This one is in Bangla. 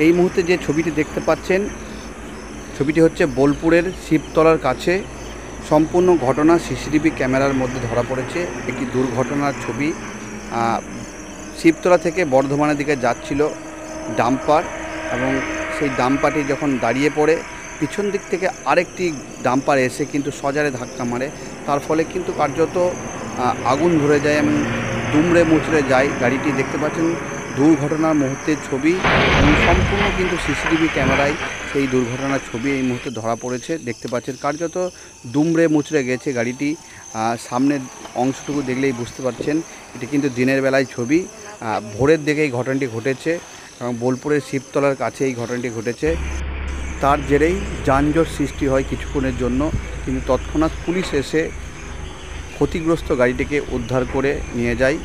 এই মুহূর্তে যে ছবিটি দেখতে পাচ্ছেন, ছবিটি হচ্ছে বোলপুরের শিবতলার কাছে। সম্পূর্ণ ঘটনা সিসিটিভি ক্যামেরার মধ্যে ধরা পড়েছে। একটি দুর্ঘটনার ছবি। শিবতলা থেকে বর্ধমানের দিকে যাচ্ছিল ডাম্পার, এবং সেই ডাম্পারটি যখন দাঁড়িয়ে পড়ে, পিছন দিক থেকে আরেকটি ডাম্পার এসে কিন্তু সজোরে ধাক্কা মারে। তার ফলে কিন্তু কার্যত আগুন ধরে যায় এবং দুমড়ে মুচড়ে যায় গাড়িটি। দেখতে পাচ্ছেন দুর্ঘটনার মুহূর্তের ছবি, এবং সম্পূর্ণ কিন্তু সিসিটিভি ক্যামেরায় সেই দুর্ঘটনার ছবি এই মুহূর্তে ধরা পড়েছে। দেখতে পাচ্ছেন কার্যত দুমড়ে মুচড়ে গেছে গাড়িটি। সামনের অংশটুকু দেখলেই বুঝতে পারছেন এটি কিন্তু দিনের বেলায় ছবি। ভোরের দিকে এই ঘটনাটি ঘটেছে এবং বোলপুরের শিবতলার কাছে এই ঘটনাটি ঘটেছে। তার জেরেই যানজট সৃষ্টি হয় কিছুক্ষণের জন্য, কিন্তু তৎক্ষণাৎ পুলিশ এসে ক্ষতিগ্রস্ত গাড়িটিকে উদ্ধার করে নিয়ে যায়।